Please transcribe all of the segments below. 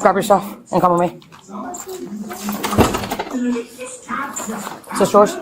Grab your stuff and come with me. Is this yours?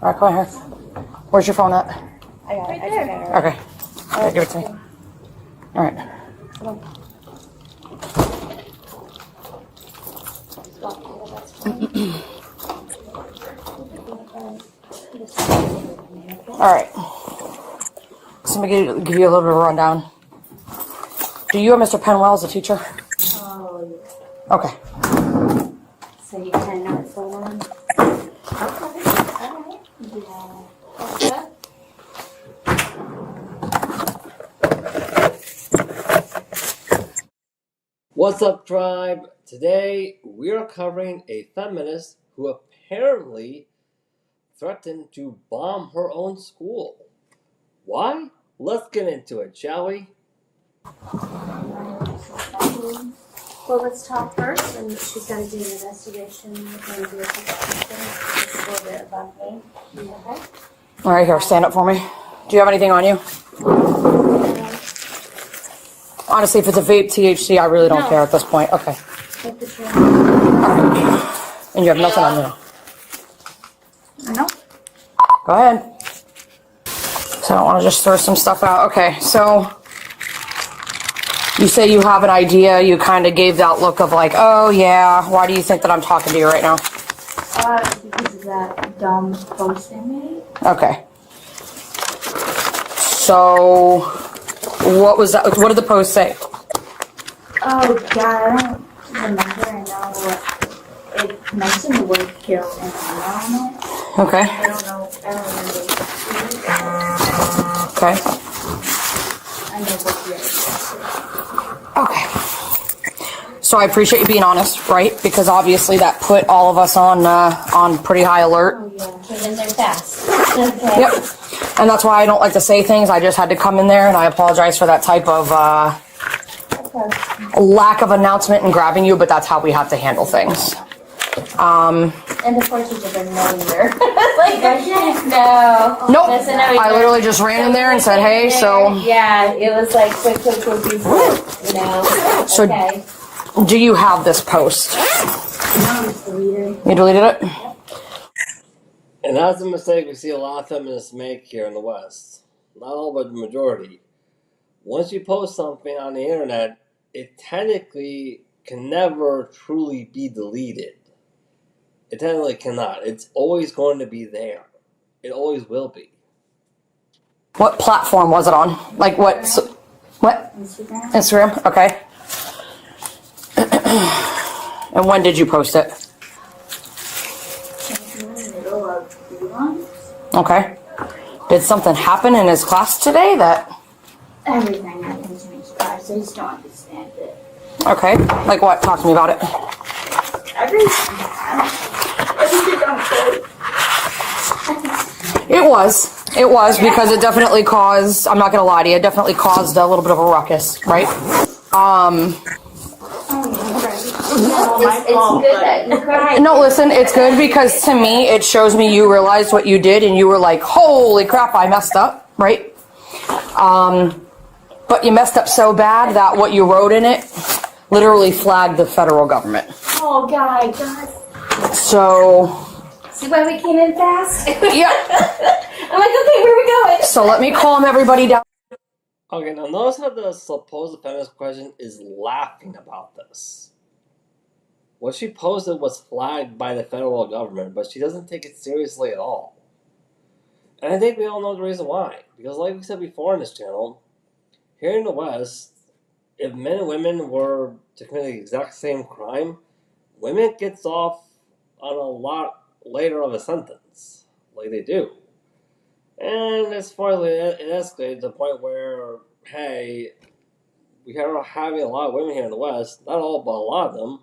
Alright, come on here. Where's your phone at? I got it. I took it. Okay. Alright, give it to me. Alright. Alright. So let me give you a little bit of a rundown. Do you and Mr. Penwell as a teacher? Oh, yeah. Okay. So you kind of know what's going on? Okay. Alright. Yeah. What's up, tribe? Today we are covering a feminist who apparently threatened to bomb her own school. Why? Let's get into it, shall we? Well, let's talk first, and she's got to do an investigation and do a couple of things. Just a little bit about me. Okay? Alright, here, stand up for me. Do you have anything on you? Honestly, if it's a vape THC, I really don't care at this point. Okay. Alright. And you have nothing on you? No. Go ahead. So I want to just throw some stuff out. Okay, so you say you have an idea. You kind of gave that look of like, oh yeah, why do you think that I'm talking to you right now? Because of that dumb post they made. Okay. So what was that? What did the post say? Oh God, I don't remember. I know it mentioned the word kill and on it. Okay. I don't know. I don't remember. Okay. I know what the other. Okay. So I appreciate you being honest, right? Because obviously that put all of us on pretty high alert. Oh yeah, came in there fast. Okay. Yep. And that's why I don't like to say things. I just had to come in there, and I apologize for that type of lack of announcement and grabbing you, but that's how we have to handle things. And the poor teacher didn't know either. Like, no. Nope. Doesn't know I either. literally just ran in there and said, hey, so Yeah, it was like quick, you know. So- Okay. do you have this post? Deleted. You deleted it? And that's a mistake we see a lot of feminists make here in the West. Not all, but the majority. Once you post something on the internet, it technically can never truly be deleted. It technically cannot. It's always going to be there. It always will be. What platform was it on? Like what? What? Instagram. Instagram? Okay. And when did you post it? In the middle of 3 months. Okay. Did something happen in his class today that... Everything happened to me, I just don't understand it. Okay. Like what? Talk to me about it. Everything I'm saying. It was because it definitely caused, I'm not going to lie to you, it definitely caused a little bit of a ruckus, right? It's good that you cried. No, listen, it's good because to me, it shows me you realized what you did and you were like, holy crap, I messed up, right? But you messed up so bad that what you wrote in it literally flagged the federal government. Oh, God. So... See why we came in fast? yeah. I'm like, okay, where are we going? So let me calm everybody down. Okay, now notice how the supposed feminist question is laughing about this. What she posted was flagged by the federal government, but she doesn't take it seriously at all. And I think we all know the reason why. Because like we said before in this channel, here in the West, if men and women were to commit the exact same crime, women gets off on a lot later of a sentence, like they do. And as far as it escalated to the point where, hey, we are having a lot of women here in the West, not all, but a lot of them,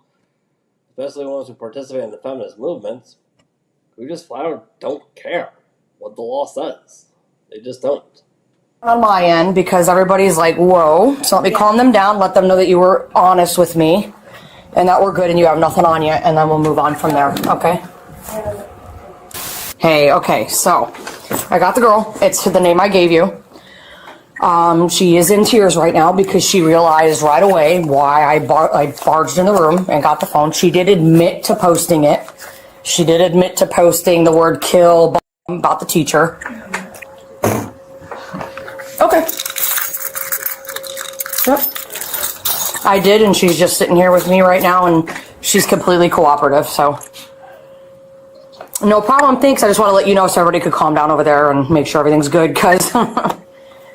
especially ones who participate in the feminist movement, who just flat out don't care what the law says. They just don't. On my end, because everybody's like, whoa. So let me calm them down, let them know that you were honest with me. and that we're good and you have nothing on you, and then we'll move on from there, okay? Hey, okay, so I got the girl. It's the name I gave you. She is in tears right now because she realized right away why I barged in the room and got the phone. She did admit to posting it. She did admit to posting the word kill about the teacher. Okay. Yep. I did, and she's just sitting here with me right now, and she's completely cooperative, so. No problem, thanks. I just want to let you know so everybody could calm down over there and make sure everything's good, because.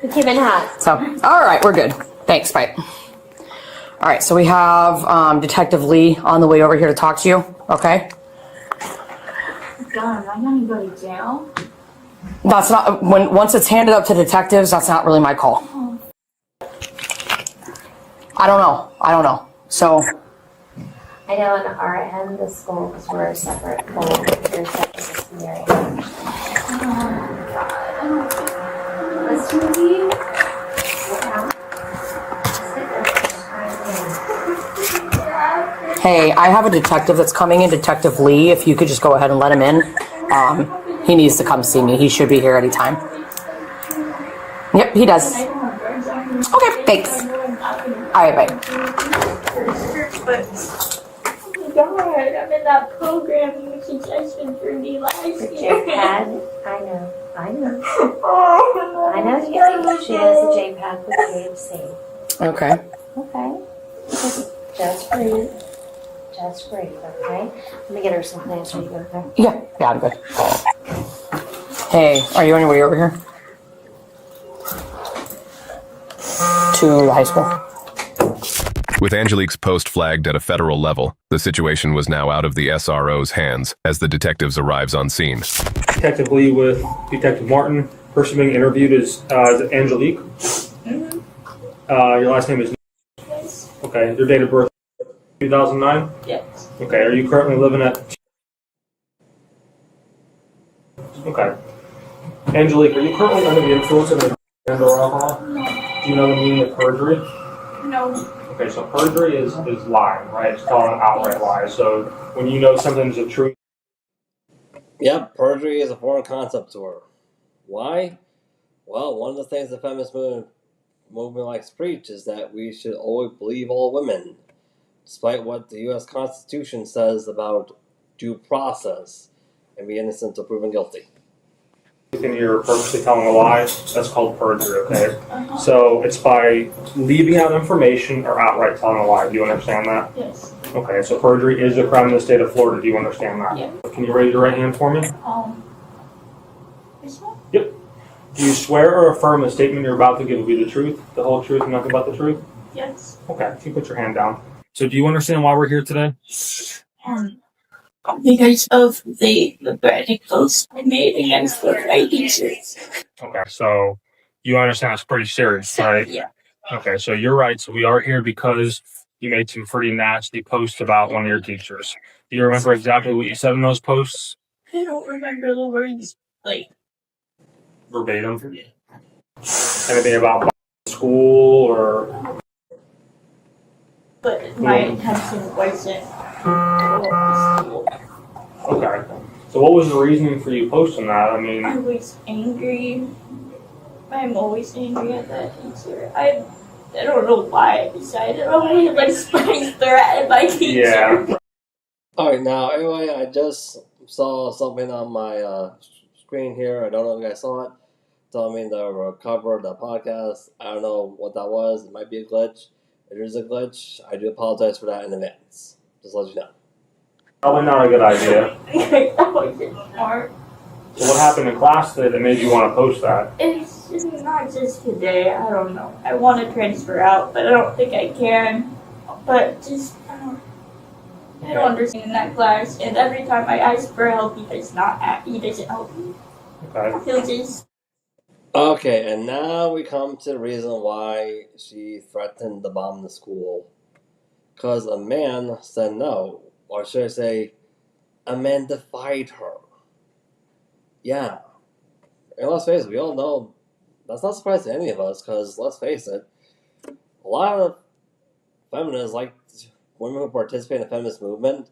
It came in hot. So, all right, we're good. Thanks, bye. All right, so we have Detective Lee on the way over here to talk to you, okay? God, am I gonna go to jail? That's not, once it's handed up to detectives, that's not really my call. I don't know. So, I know in our end, the school, because we're a separate school, we're separate disciplinary. Let's do the hey, I have a detective that's coming in, Detective Lee. If you could just go ahead and let him in. He needs to come see me. He should be here anytime. Yep, he does. Okay, thanks. All right, bye. But, oh my God, I'm in that program you suggested for me last the year. JPAD. I know. I know she has a JPAD with KFC. Okay. Okay. Just breathe. Just breathe, okay? Let me get her some plans so you go there. Yeah, I'm good. Hey, are you on your way over here? To the high school? With Angelique's post flagged at a federal level, the situation was now out of the SRO's hands as the detectives arrives on scene. Detective Lee with Detective Martin. Person being interviewed is Angelique. Mm-hmm. Your last name is Yes. okay. Your date of birth 2009. Yes. Okay. Are you currently living at? Okay. Angelique, are you currently under the influence of or alcohol? No. Do you know the meaning of perjury? No. Okay, so perjury is lying, right? It's called an outright lie. So when you know something's a truth. Yep, perjury is a foreign concept to her. Why? Well, one of the things the feminist movement likes to preach is that we should always believe all women, despite what the U.S. Constitution says about due process, and be innocent until proven guilty. And you're purposely telling a lie, that's called perjury, okay? So it's by leaving out information or outright telling a lie. Do you understand that? Yes. Okay, so perjury is a crime in the state of Florida. Do you understand that? Yeah. Can you raise your right hand for me? This one? Yep. Do you swear or affirm the statement you're about to give will be the truth, the whole truth, and nothing but the truth? Yes. Okay, you can put your hand down. So do you understand why we're here today? Because of the Reddit post I made against the right teachers. Okay, so you understand it's pretty serious, right? Yeah. Okay, so you're right. So we are here because you made some pretty nasty posts about one of your teachers. Do you remember exactly what you said in those posts? I don't remember the words, like, Verbatim? Anything about school or... but my intention wasn't to school. Okay. So what was the reasoning for you posting that? I mean... I was angry. I'm always angry at that teacher. I don't know why I decided to like spice threat my teacher. Yeah. Alright, now, anyway, I just saw something on my screen here. I don't know if you guys saw it. Telling me the cover of the podcast. I don't know what that was. It might be a glitch. If there's a glitch, I do apologize for that in advance. Just let you know. Probably not a good idea. That wasn't smart. So what happened in class today that made you want to post that? It's just not just today. I don't know. I want to transfer out, but I don't think I can. But just I don't understand in that class. And every time I ask for help, he doesn't help me. Okay. He'll just. Okay, and now we come to the reason why she threatened to bomb the school. Because a man said no. Or should I say, a man defied her. Yeah. And let's face it, we all know that's not surprising to any of us, because let's face it, a lot of feminists like women who participate in the feminist movement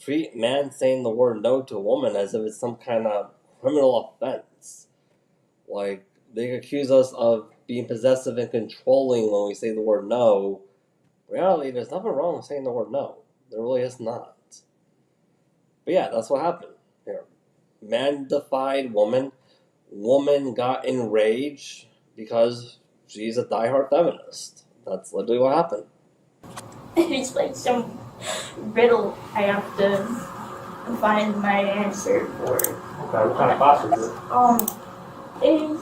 treat men saying the word no to a woman as if it's some kind of criminal offense. Like, they accuse us of being possessive and controlling when we say the word no. In reality, there's nothing wrong with saying the word no. There really is not. But yeah, that's what happened here. Man defied woman. Woman got enraged because she's a diehard feminist. That's literally what happened. It's like some riddle I have to find my answer for. Okay, what kind of class is it? Is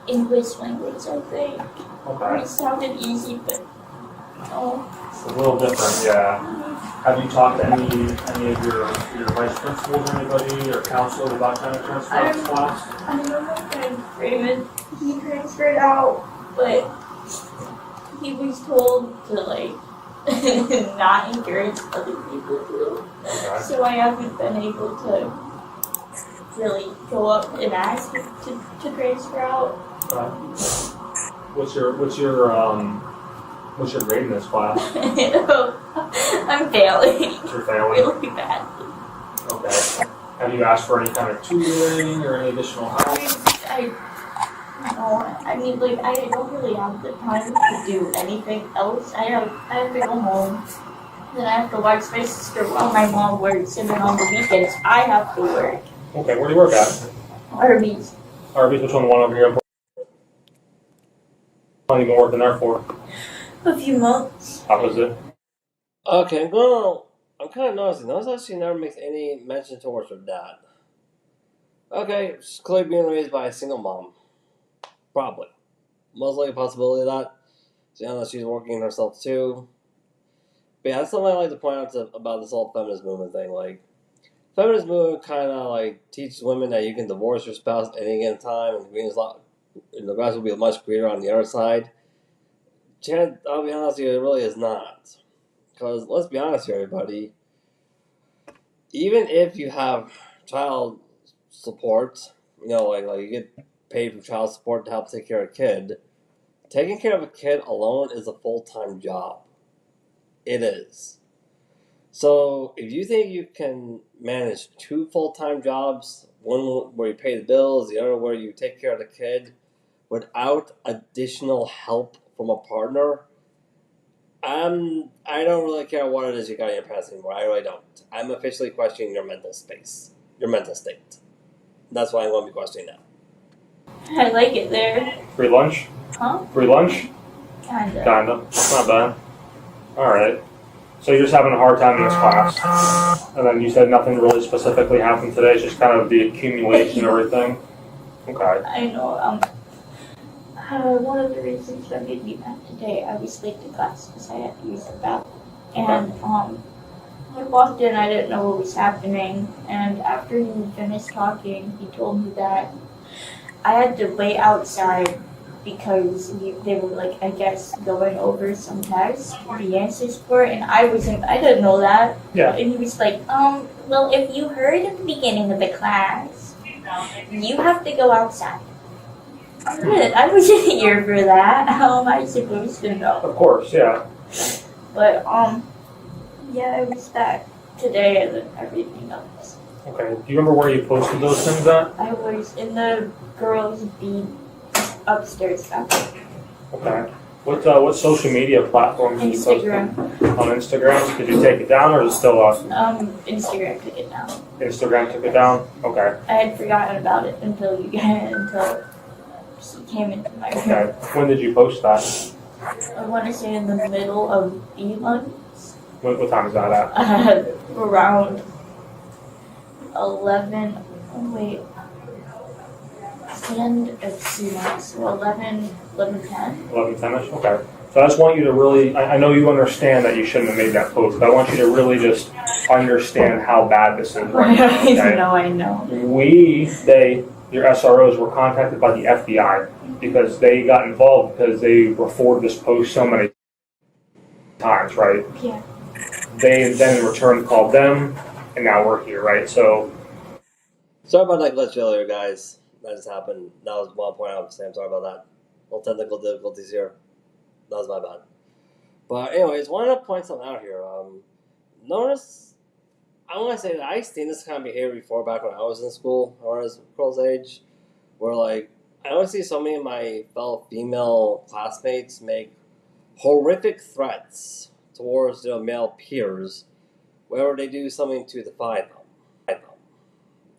English language, I think. Okay. It sounded easy, but no. It's a little different, yeah. Have you talked to any of your vice principals or anybody or counselors about trying to transfer out of class? I don't know if Raymond, he transferred out, but he was told to like not encourage other people to. Okay. So I haven't been able to really go up and ask him to transfer out. What's your grade in this class? I'm failing You're failing. really badly. Okay. Have you asked for any kind of tutoring or any additional help? I mean, like, I don't really have the time to do anything else. I have to go home, then I have to watch my sister while my mom works, and then on the weekends I have to work. Okay, where do you work at? Arby's. Arby's, which one? The one over here? How long have you been working there for? A few months. How was it? Okay, I'm kind of noticing. Notice how she never makes any mention towards her dad. Okay, she's clearly being raised by a single mom. Probably. Most likely a possibility of that. So, yeah, she's working herself too. But yeah, that's something I like to point out about this whole feminist movement thing. Like, feminist movement kind of like teaches women that you can divorce your spouse at any given time, and the grass will be much greener on the other side. I'll be honest with you, it really is not. Because let's be honest here, everybody. Even if you have child support, like you get paid for child support to help take care of a kid, taking care of a kid alone is a full-time job. It is. So if you think you can manage 2 full-time jobs, one where you pay the bills, the other where you take care of the kid, without additional help from a partner, I don't really care what it is you got in your pants anymore. I really don't. I'm officially questioning your mental space, your mental state. That's why I'm going to be questioning now. I like it there. Free lunch? Huh? Free lunch? Kinda. Kinda. That's not bad. Alright. So you're just having a hard time in this class. And then you said nothing really specifically happened today, it's just kind of the accumulation of everything. Okay. I know, one of the reasons that made me mad today, I was late to class because I had to use the bathroom. And, I walked in, I didn't know what was happening, and after he finished talking, he told me that I had to wait outside because they were, like, I guess, going over some tests, the answers for it, and I didn't know that. Yeah. And he was like, well, if you heard at the beginning of the class, you have to go outside. I wasn't here for that. How am I supposed to know? Of course, yeah. But, yeah, it was that today and then everything else. Okay. Do you remember where you posted those things at? I was in the girls' B upstairs bathroom. Okay. What social media platform did you post Instagram. on Instagram? Did you take it down or is it still up? Instagram took it down. Instagram took it down? Okay. I had forgotten about it until she came into my room. Okay. When did you post that? I want to say in the middle of B months. What time is that at? Around 11. Oh wait. End of C months. So 11:10. 11:10ish? Okay. So I just want you to really, I know you understand that you shouldn't have made that post, but I want you to really just understand how bad this is right now. Okay? I know. Your SROs were contacted by the FBI because they got involved because they were forwarded this post so many times, right? Yeah. They then in return called them, and now we're here, right? So. Sorry about that glitch earlier, guys. That just happened. That was one point I was saying. I'm sorry about that. Little technical difficulties here. That was my bad. But anyways, wanted to point something out here. Notice, I want to say that I've seen this kind of behavior before back when I was in school, or I was girls' age, where like I always see so many of my fellow female classmates make horrific threats towards their male peers whenever they do something to defy them.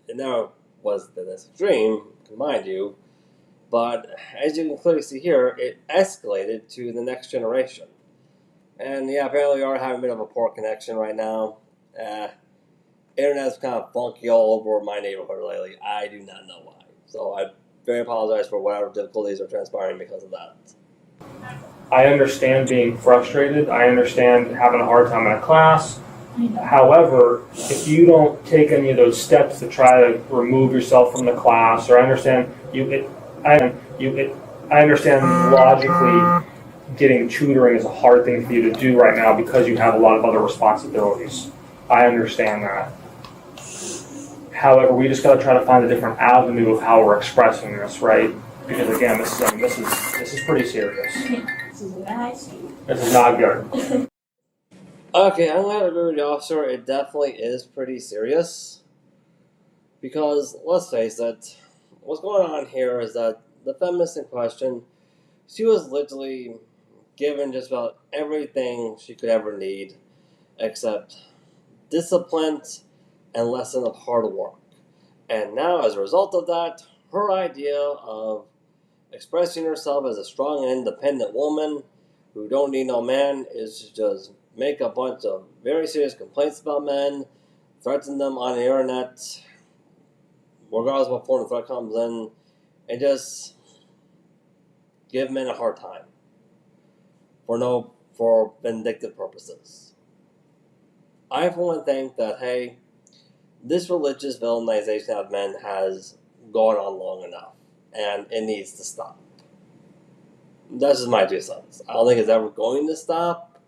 It never was to this extreme, mind you, but as you can clearly see here, it escalated to the next generation. And yeah, apparently we are having a bit of a poor connection right now. Internet's kind of funky all over my neighborhood lately. I do not know why. So I very apologize for whatever difficulties are transpiring because of that. I understand being frustrated. I understand having a hard time in a class. However, if you don't take any of those steps to try to remove yourself from the class, or I understand I understand logically getting tutoring is a hard thing for you to do right now because you have a lot of other responsibilities. I understand that. However, we just got to try to find a different avenue of how we're expressing this, right? Because again, this is pretty serious. This is nice. This is not good. Okay, I'm glad to agree with the officer. It definitely is pretty serious. Because, let's face it, what's going on here is that the feminist in question, she was literally given just about everything she could ever need, except discipline and lesson of hard work. And now, as a result of that, her idea of expressing herself as a strong and independent woman who don't need no man is to just make a bunch of very serious complaints about men, threaten them on the internet, regardless of what form the threat comes in, and just give men a hard time for vindictive purposes. I for one think that, hey, this religious villainization of men has gone on long enough, and it needs to stop. That's just my 2 cents. I don't think it's ever going to stop,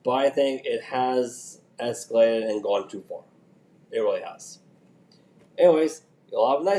but I think it has escalated and gone too far. It really has. Anyways, you'll have a nice